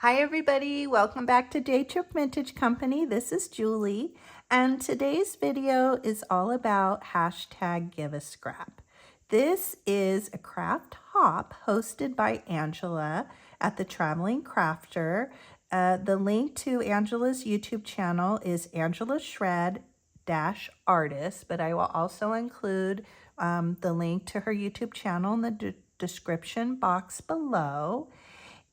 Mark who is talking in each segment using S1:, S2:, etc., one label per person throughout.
S1: Hi everybody, welcome back to Day Trip Vintage Company. This is Julie, and today's video is all about hashtag Give a Scrap. This is a craft hop hosted by Angela at the Traveling Crafter. The link to Angela's YouTube channel is Angela Shred artist, but I will also include the link to her YouTube channel in the description box below.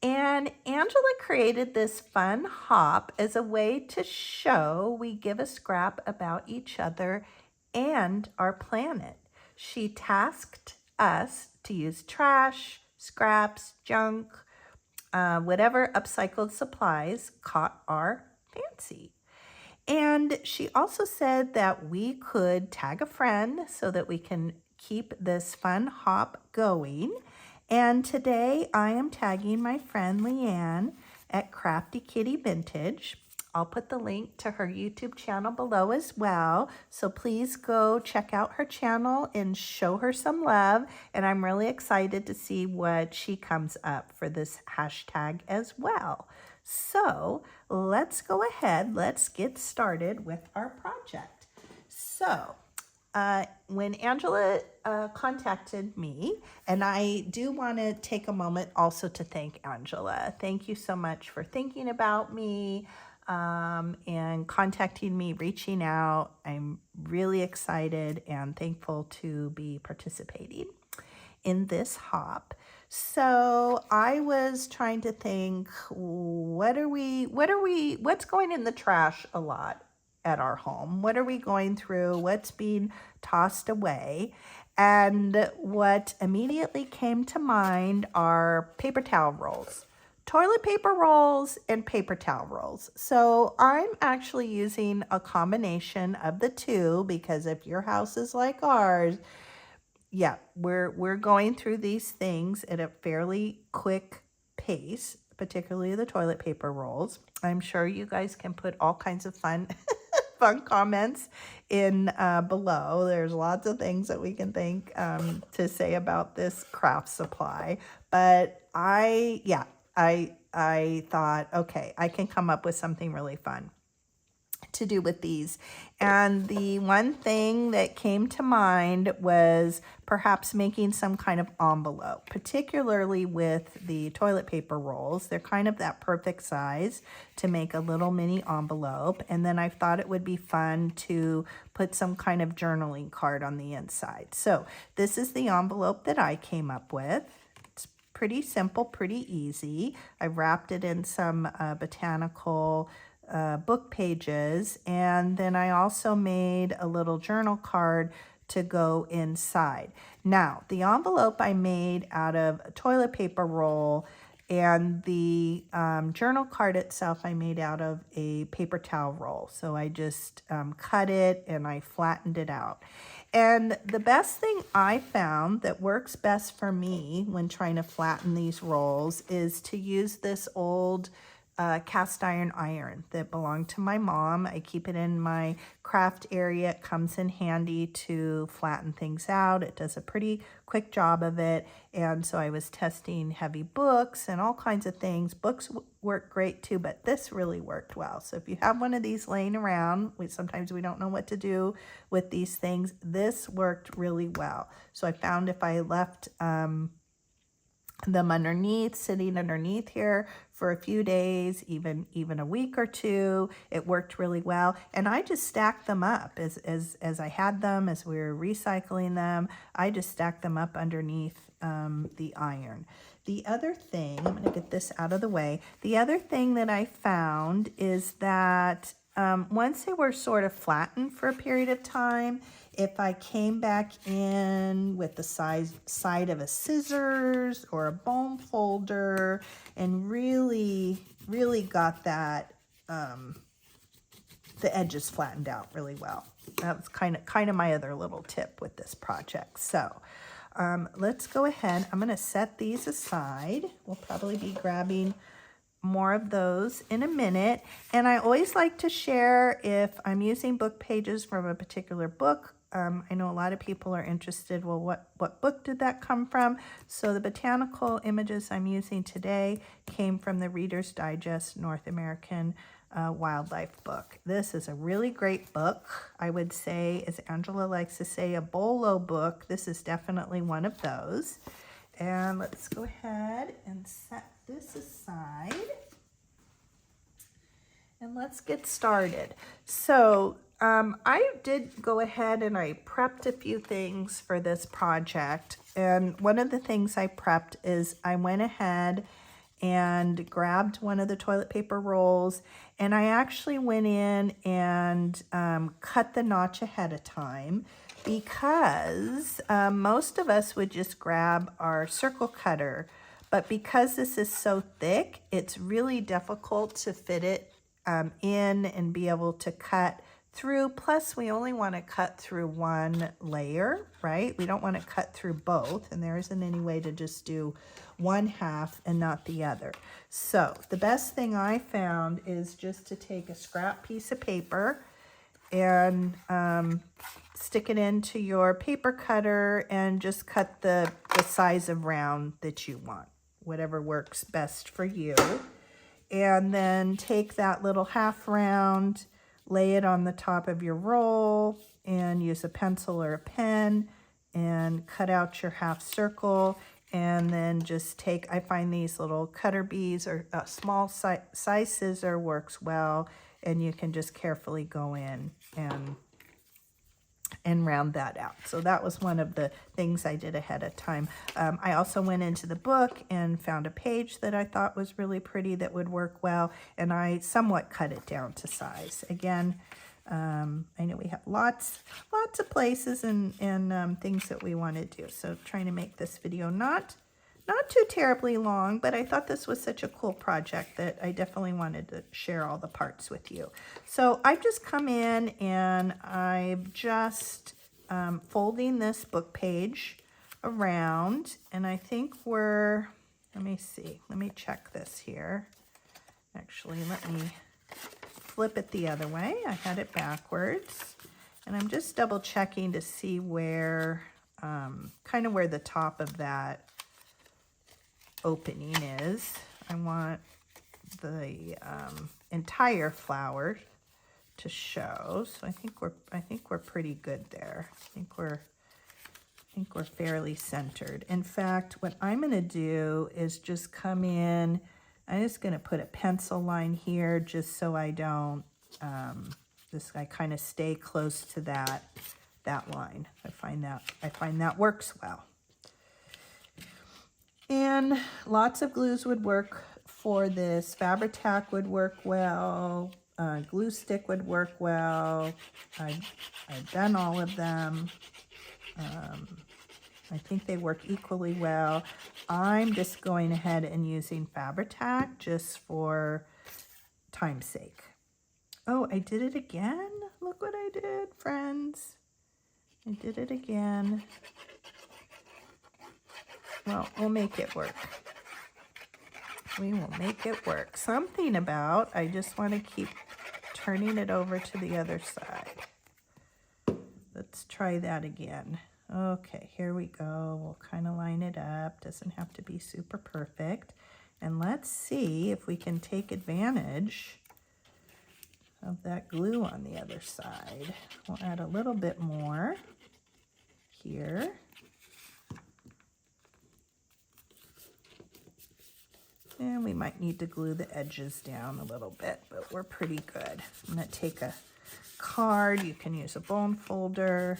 S1: And Angela created this fun hop as a way to show we give a scrap about each other and our planet. She tasked us to use trash, scraps, junk, whatever upcycled supplies caught our fancy. And she also said that we could tag a friend so that we can keep this fun hop going. And today I am tagging my friend Leanne at Crafty Kitty Vintage. I'll put the link to her YouTube channel below as well. So please go check out her channel and show her some love. And I'm really excited to see what she comes up for this hashtag as well. So let's go ahead. Let's get started with our project. So when Angela contacted me, and I do want to take a moment also to thank Angela. Thank you so much for thinking about me and contacting me, reaching out. I'm really excited and thankful to be participating in this hop. So I was trying to think, what's going in the trash a lot at our home? What are we going through? What's being tossed away? And what immediately came to mind are paper towel rolls, toilet paper rolls, and paper towel rolls. So I'm actually using a combination of the two because if your house is like ours, yeah, we're going through these things at a fairly quick pace, particularly the toilet paper rolls. I'm sure you guys can put all kinds of fun comments in below. There's lots of things that we can think to say about this craft supply, but I thought, okay, I can come up with something really fun to do with these. And the one thing that came to mind was perhaps making some kind of envelope, particularly with the toilet paper rolls. They're kind of that perfect size to make a little mini envelope. And then I thought it would be fun to put some kind of journaling card on the inside. So this is the envelope that I came up with. It's pretty simple, pretty easy. I wrapped it in some botanical book pages, and then I also made a little journal card to go inside. Now, the envelope I made out of a toilet paper roll, and the journal card itself I made out of a paper towel roll. So I just cut it and I flattened it out. And the best thing I found that works best for me when trying to flatten these rolls is to use this old cast iron that belonged to my mom. I keep it in my craft area. It comes in handy to flatten things out. It does a pretty quick job of it. And so I was testing heavy books and all kinds of things. Books work great too, but this really worked well. So if you have one of these laying around, sometimes we don't know what to do with these things. This worked really well. So I found if I left them underneath, sitting underneath here for a few days, even a week or two, it worked really well. And I just stacked them up as I had them, as we were recycling them. I just stacked them up underneath the iron. The other thing, I'm going to get this out of the way. The other thing that I found is that once they were sort of flattened for a period of time, if I came back in with the side of a scissors or a bone folder and really got that, the edges flattened out really well. That was kind of my other little tip with this project. So let's go ahead. I'm going to set these aside. We'll probably be grabbing more of those in a minute. And I always like to share if I'm using book pages from a particular book I know a lot of people are interested, well, what book did that come from? So the botanical images I'm using today came from the Reader's Digest North American Wildlife book. This is a really great book. I would say, as Angela likes to say, a bolo book. This is definitely one of those. And let's go ahead and set this aside. And let's get started. So I did go ahead and I prepped a few things for this project. And one of the things I prepped is I went ahead and grabbed one of the toilet paper rolls, and I actually went in and cut the notch ahead of time, because most of us would just grab our circle cutter, but because this is so thick, it's really difficult to fit it in and be able to cut through. Plus, we only want to cut through one layer, right? We don't want to cut through both, and there isn't any way to just do one half and not the other. So the best thing I found is just to take a scrap piece of paper and stick it into your paper cutter and just cut the size of round that you want, whatever works best for you. And then take that little half round, lay it on the top of your roll, and use a pencil or a pen and cut out your half circle. And then just take, I find these little cutter bees or a small size scissor works well, and you can just carefully go in and round that out. So that was one of the things I did ahead of time. I also went into the book and found a page that I thought was really pretty that would work well, and I somewhat cut it down to size. Again, I know we have lots of places and things that we want to do. So trying to make this video not too terribly long, but I thought this was such a cool project that I definitely wanted to share all the parts with you. So I've just come in and I'm just folding this book page around, and I think we're, let me see, let me check this here. Actually, let me flip it the other way. I had it backwards, and I'm just double checking to see where, kind of where the top of that opening is. I want the entire flower to show, so I think we're pretty good there. I think we're fairly centered. In fact, what I'm going to do is just come in. I'm just going to put a pencil line here just so I don't, I kind of stay close to that line. I find that works well. And lots of glues would work for this. Fabri-Tac would work well. Glue stick would work well. I've done all of them. I think they work equally well. I'm just going ahead and using Fabri-Tac just for time's sake. Oh, I did it again. Look what I did, friends. I did it again. Well, we'll make it work. We will make it work. Something about, I just want to keep turning it over to the other side. Let's try that again. Okay, here we go. We'll kind of line it up. Doesn't have to be super perfect. And let's see if we can take advantage of that glue on the other side. We'll add a little bit more here. And we might need to glue the edges down a little bit, but we're pretty good. I'm going to take a card. You can use a bone folder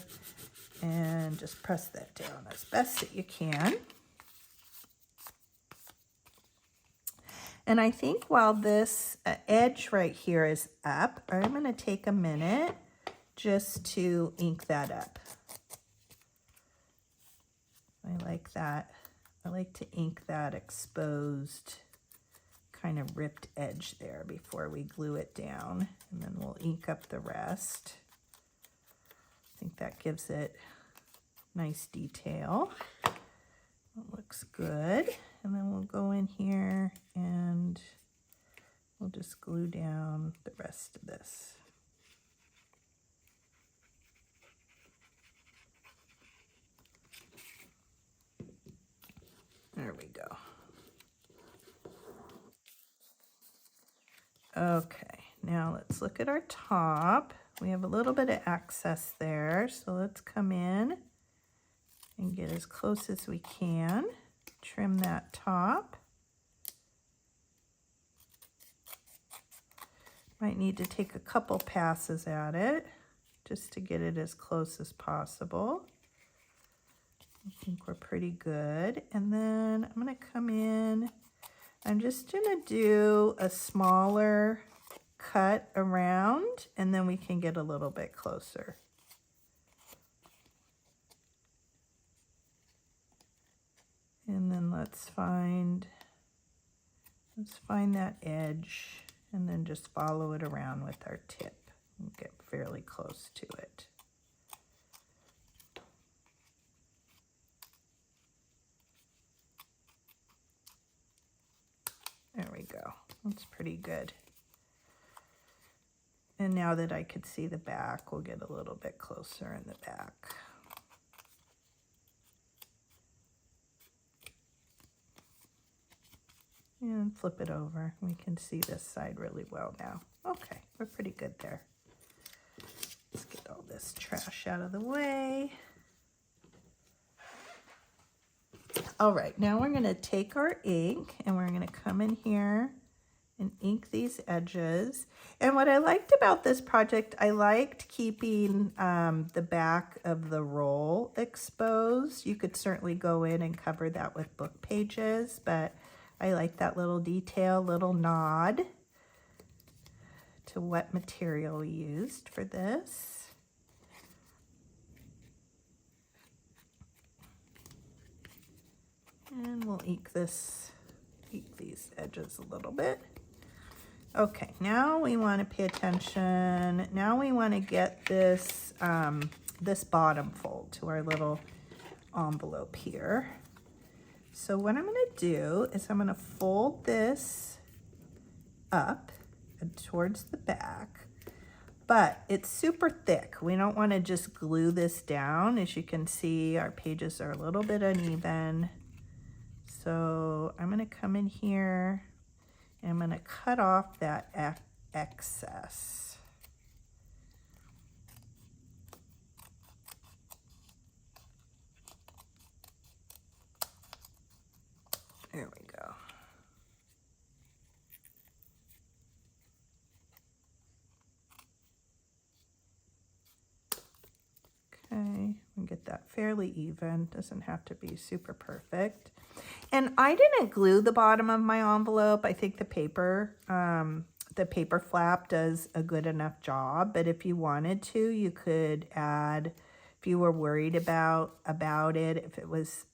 S1: and just press that down as best that you can. And I think while this edge right here is up, I'm going to take a minute just to ink that up. I like that. I like to ink that exposed kind of ripped edge there before we glue it down, and then we'll ink up the rest. I think that gives it nice detail. It looks good. And then we'll go in here and we'll just glue down the rest of this. There we go. Okay, now let's look at our top. We have a little bit of excess there, so let's come in and get as close as we can. Trim that top. Might need to take a couple passes at it just to get it as close as possible. I think we're pretty good. And then I'm going to come in. I'm just going to do a smaller cut around, and then we can get a little bit closer. And then let's find that edge, and then just follow it around with our tip and get fairly close to it. There we go. That's pretty good. And now that I could see the back, we'll get a little bit closer in the back. And flip it over. We can see this side really well now. Okay, we're pretty good there. Let's get all this trash out of the way. All right, now we're going to take our ink and we're going to come in here and ink these edges. And what I liked about this project, I liked keeping the back of the roll exposed. You could certainly go in and cover that with book pages, but I like that little detail, little nod to what material we used for this. And we'll ink these edges a little bit. Okay, now we want to pay attention. Now we want to get this, this bottom fold to our little envelope here. So what I'm going to do is I'm going to fold this up and towards the back, but it's super thick. We don't want to just glue this down. As you can see, our pages are a little bit uneven. So I'm going to come in here and I'm going to cut off that excess. There we go. Okay, and get that fairly even. Doesn't have to be super perfect. And I didn't glue the bottom of my envelope. I think the paper flap does a good enough job. But if you wanted to, you could add, if you were worried about it, if it was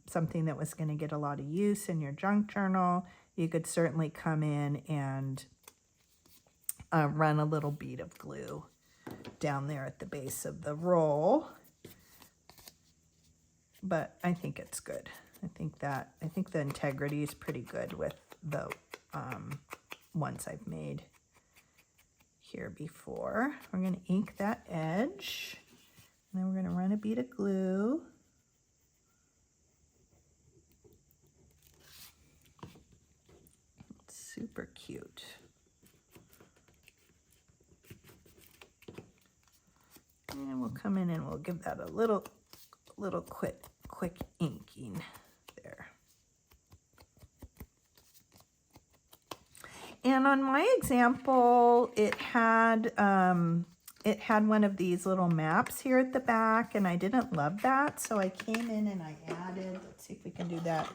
S1: something that was going to get a lot of use in your junk journal, you could certainly come in and run a little bead of glue down there at the base of the roll. But I think it's good. I think the integrity is pretty good with the ones I've made here before. We're going to ink that edge, and then we're going to run a bead of glue. It's super cute. And we'll come in and we'll give that a little quick inking there. And on my example, it had one of these little maps here at the back, and I didn't love that, so I came in and I added, let's see if we can do that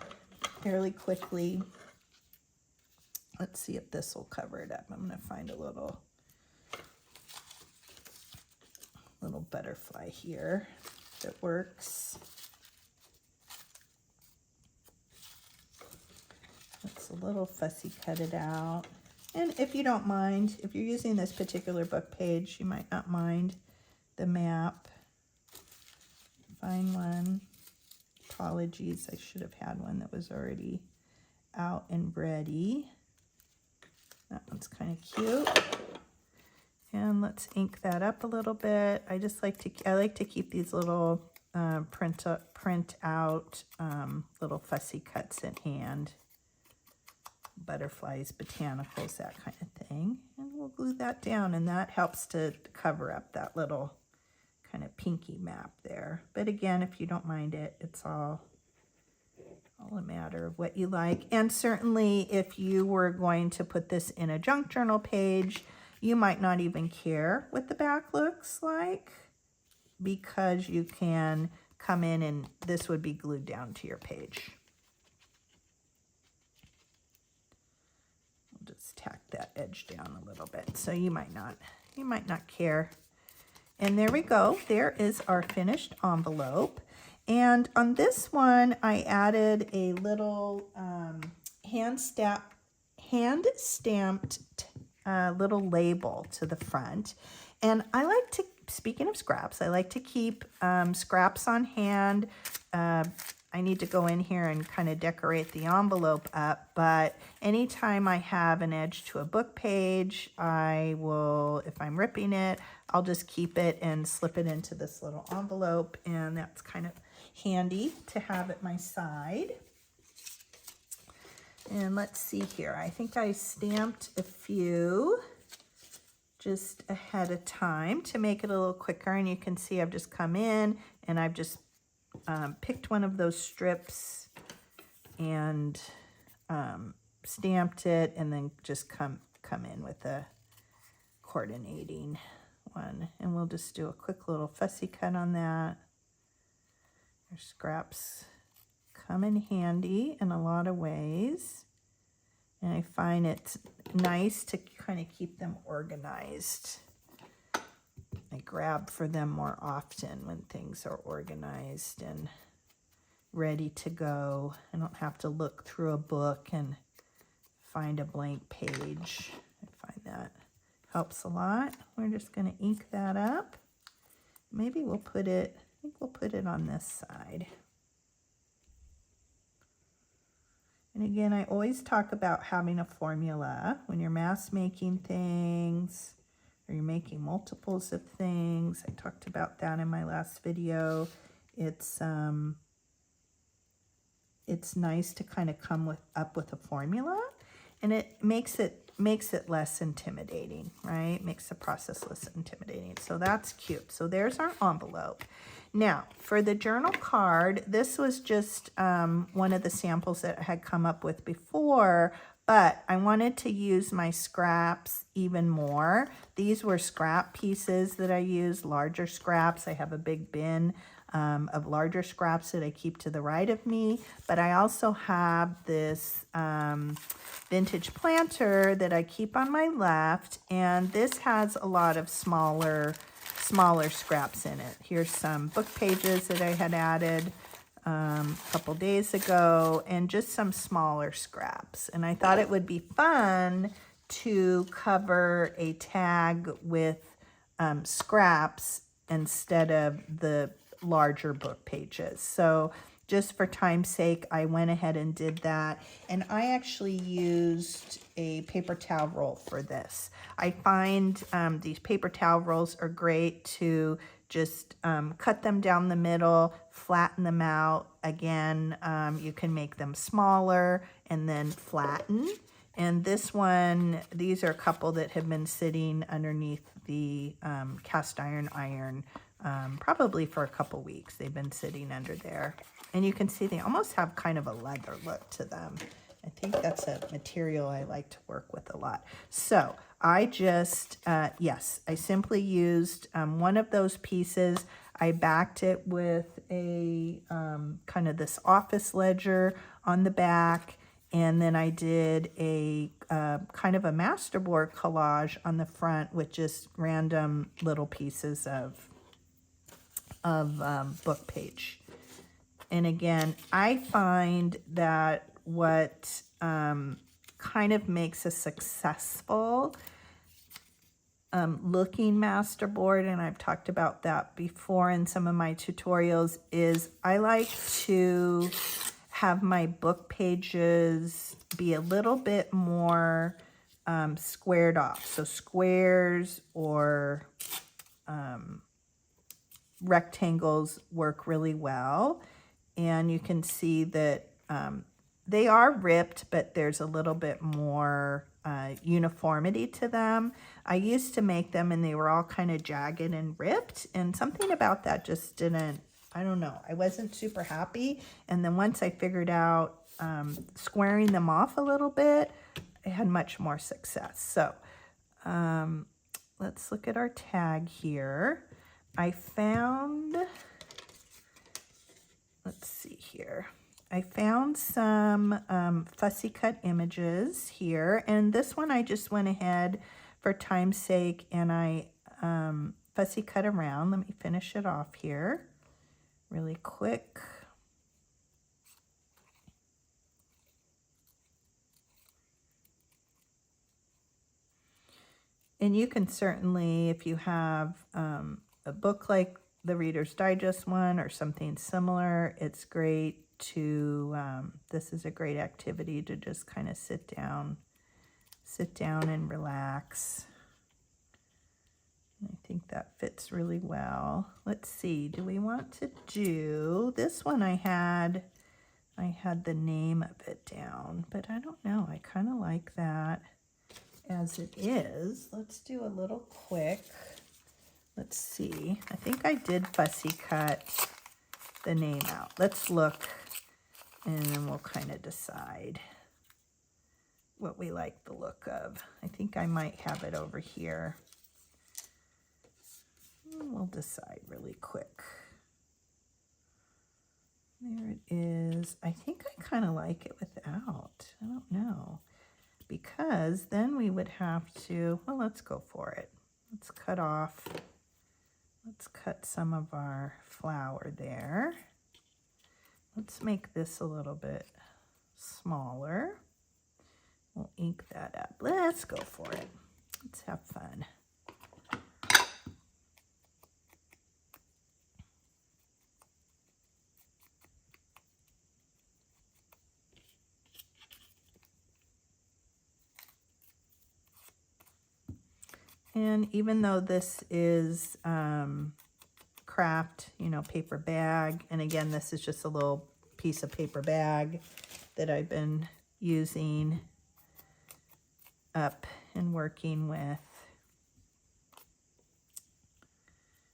S1: fairly quickly. Let's see if this will cover it up. I'm going to find a little butterfly here that works. It's a little fussy, cut it out. And if you don't mind, if you're using this particular book page, you might not mind the map. Find one. Apologies, I should have had one that was already out and ready. That one's kind of cute. And let's ink that up a little bit. I like to keep these little print out little fussy cuts in hand. Butterflies, botanicals, that kind of thing. And we'll glue that down, and that helps to cover up that little kind of pinky map there. But again, if you don't mind it, it's all a matter of what you like. And certainly if you were going to put this in a junk journal page, you might not even care what the back looks like, because you can come in and this would be glued down to your page. I'll just tack that edge down a little bit, so you might not care. And there we go. There is our finished envelope. And on this one, I added a little hand-stamped little label to the front. And I like to, speaking of scraps, I like to keep scraps on hand. I need to go in here and kind of decorate the envelope up, but anytime I have an edge to a book page, I will, if I'm ripping it, I'll just keep it and slip it into this little envelope, and that's kind of handy to have at my side. And let's see here. I think I stamped a few just ahead of time to make it a little quicker, and you can see I've just come in and I've just picked one of those strips and stamped it, and then just come in with a coordinating one, and we'll just do a quick little fussy cut on that. Your scraps come in handy in a lot of ways, and I find it's nice to kind of keep them organized. I grab for them more often when things are organized and ready to go. I don't have to look through a book and find a blank page. I find that helps a lot. We're just going to ink that up. Maybe we'll put it, I think we'll put it on this side. And again, I always talk about having a formula when you're mass making things, or you're making multiples of things. I talked about that in my last video. It's nice to kind of come up with a formula, and it makes it less intimidating, right? Makes the process less intimidating. So that's cute. So there's our envelope. Now, for the journal card, this was just one of the samples that I had come up with before, but I wanted to use my scraps even more. These were scrap pieces that I used, larger scraps. I have a big bin of larger scraps that I keep to the right of me, but I also have this vintage planter that I keep on my left, and this has a lot of smaller scraps in it. Here's some book pages that I had added a couple days ago, and just some smaller scraps. And I thought it would be fun to cover a tag with scraps instead of the larger book pages. So just for time's sake, I went ahead and did that. And I actually used a paper towel roll for this. I find these paper towel rolls are great to just cut them down the middle, flatten them out. Again, you can make them smaller and then flatten. And this one, these are a couple that have been sitting underneath the cast iron probably for a couple weeks. They've been sitting under there. And you can see they almost have kind of a leather look to them. I think that's a material I like to work with a lot. So I just, yes, I simply used one of those pieces. I backed it with a kind of this office ledger on the back. And then I did a kind of a masterboard collage on the front with just random little pieces of book page. And again, I find that what kind of makes a successful looking masterboard, and I've talked about that before in some of my tutorials, is I like to have my book pages be a little bit more squared off. So squares or rectangles work really well. And you can see that they are ripped, but there's a little bit more uniformity to them. I used to make them and they were all kind of jagged and ripped, and something about that just didn't, I don't know, I wasn't super happy. And then once I figured out squaring them off a little bit, I had much more success. So let's look at our tag here. I found, let's see here. I found some fussy cut images here, and this one I just went ahead for time's sake and I fussy cut around. Let me finish it off here really quick. And you can certainly, if you have a book like the Reader's Digest one or something similar, it's great to, this is a great activity to just kind of sit down and relax. I think that fits really well. Let's see, do we want to do, this one I had the name of it down, but I don't know, I kind of like that as it is. Let's do a little quick, let's see, I think I did fussy cut the name out. Let's look and then we'll kind of decide what we like the look of. I think I might have it over here. We'll decide really quick. There it is. I think I kind of like it without. I don't know. Because then we would have to, well, let's go for it. Let's cut off, let's cut some of our flower there. Let's make this a little bit smaller. We'll ink that up. Let's go for it. Let's have fun. And even though this is craft, you know, paper bag, and again, this is just a little piece of paper bag that I've been using up and working with. I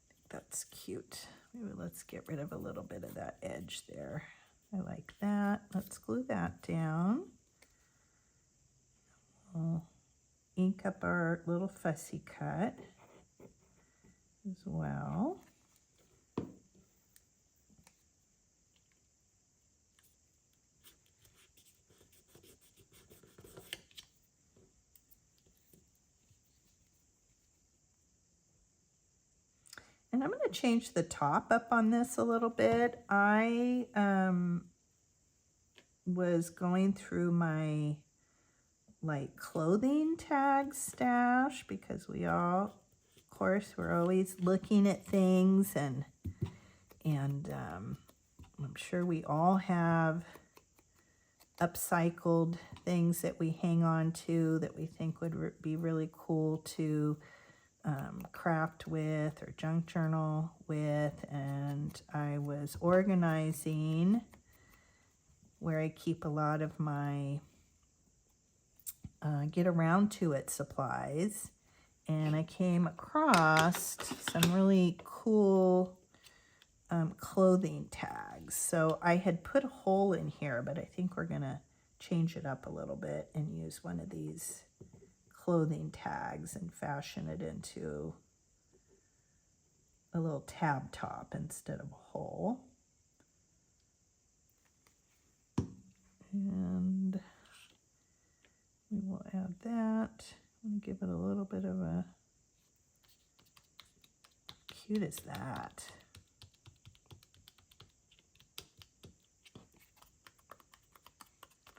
S1: think that's cute. Maybe let's get rid of a little bit of that edge there. I like that. Let's glue that down. We'll ink up our little fussy cut as well. And I'm going to change the top up on this a little bit. I was going through my like clothing tag stash because we all, of course, we're always looking at things, and I'm sure we all have upcycled things that we hang on to that we think would be really cool to craft with or junk journal with. And I was organizing where I keep a lot of my get around to it supplies, and I came across some really cool clothing tags. So I had put a hole in here, but I think we're gonna change it up a little bit and use one of these clothing tags and fashion it into a little tab top instead of a hole. And we will add that and give it a little bit of a, how cute is that?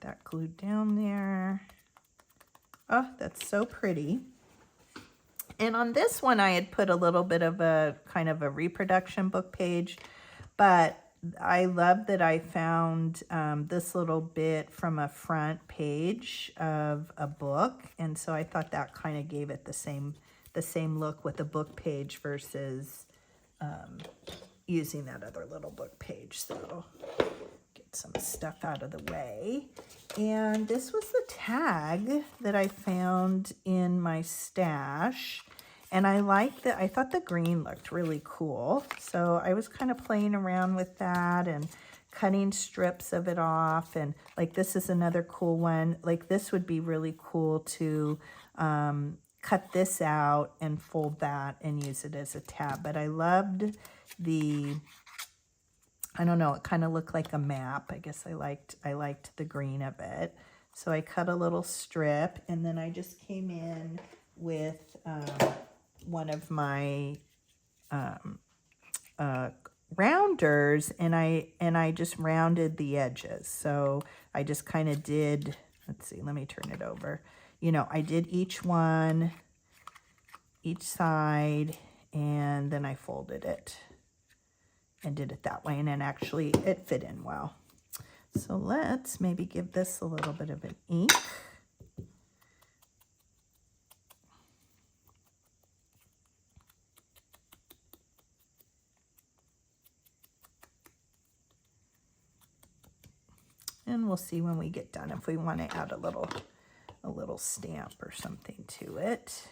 S1: That glued down there. Oh, that's so pretty. And on this one, I had put a little bit of a kind of a reproduction book page, but I love that I found this little bit from a front page of a book. And so I thought that kind of gave it the same look with a book page versus using that other little book page. So get some stuff out of the way. And this was the tag that I found in my stash. And I thought the green looked really cool. So I was kind of playing around with that and cutting strips of it off. And like, this is another cool one. Like, this would be really cool to cut this out and fold that and use it as a tab. But I loved the, I don't know, it kind of looked like a map. I guess I liked the green of it. So I cut a little strip, and then I just came in with one of my rounders, and I just rounded the edges. So I just kind of did, let's see, let me turn it over. You know, I did each one, each side, and then I folded it and did it that way, and then actually it fit in well. So let's maybe give this a little bit of an ink. And we'll see when we get done if we want to add a little stamp or something to it.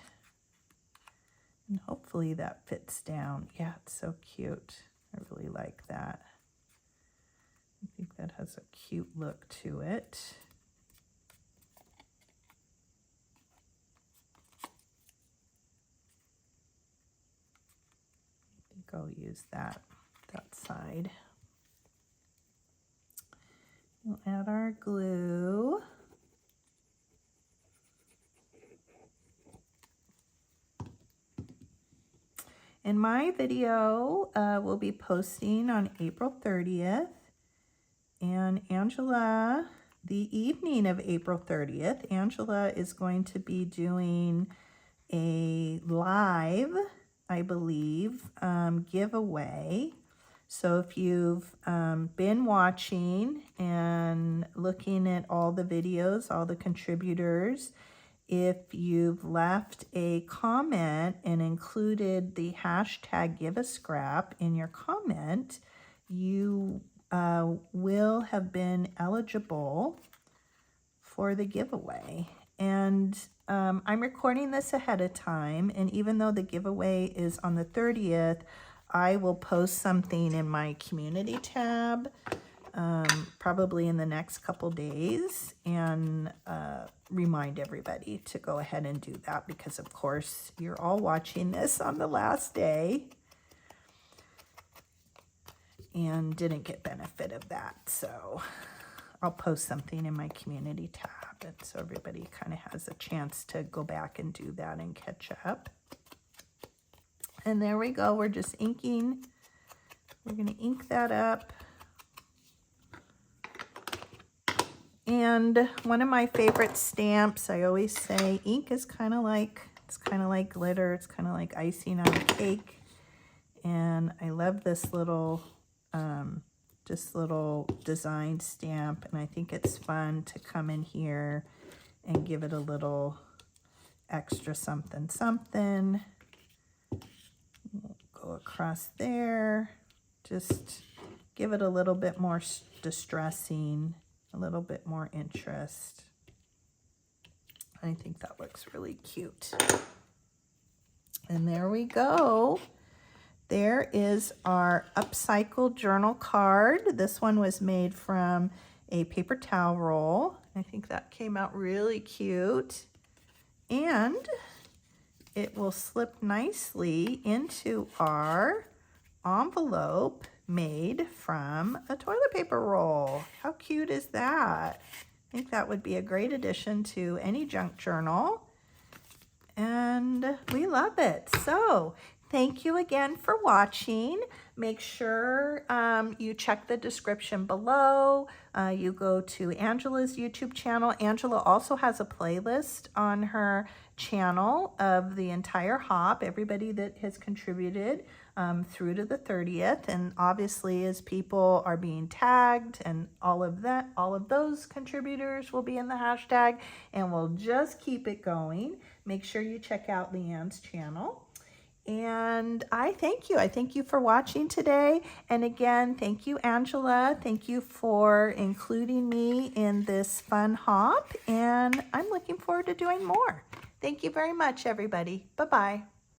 S1: And hopefully that fits down. Yeah, it's so cute. I really like that. I think that has a cute look to it. I think I'll use that side. We'll add our glue. And my video will be posting on April 30th. And Angela, the evening of April 30th, Angela is going to be doing a live, I believe, giveaway. So if you've been watching and looking at all the videos, all the contributors, if you've left a comment and included the hashtag Give a Scrap in your comment, you will have been eligible for the giveaway. And I'm recording this ahead of time, and even though the giveaway is on the 30th, I will post something in my community tab probably in the next couple days, and remind everybody to go ahead and do that, because of course you're all watching this on the last day and didn't get benefit of that. So I'll post something in my community tab, and so everybody kind of has a chance to go back and do that and catch up. And there we go. We're just inking. We're going to ink that up. And one of my favorite stamps, I always say, ink is kind of like, it's kind of like glitter. It's kind of like icing on a cake. And I love this little, little design stamp. And I think it's fun to come in here and give it a little extra something, something. We'll go across there. Just give it a little bit more distressing, a little bit more interest. I think that looks really cute. And there we go. There is our upcycled journal card. This one was made from a paper towel roll. I think that came out really cute. And it will slip nicely into our envelope made from a toilet paper roll. How cute is that? I think that would be a great addition to any junk journal. And we love it. So thank you again for watching. Make sure you check the description below. You go to Angela's YouTube channel. Angela also has a playlist on her channel of the entire hop, everybody that has contributed through to the 30th. And obviously, as people are being tagged and all of that, all of those contributors will be in the hashtag, and we'll just keep it going. Make sure you check out Leanne's channel. And I thank you. I thank you for watching today. And again, thank you, Angela. Thank you for including me in this fun hop. And I'm looking forward to doing more. Thank you very much, everybody. Bye-bye.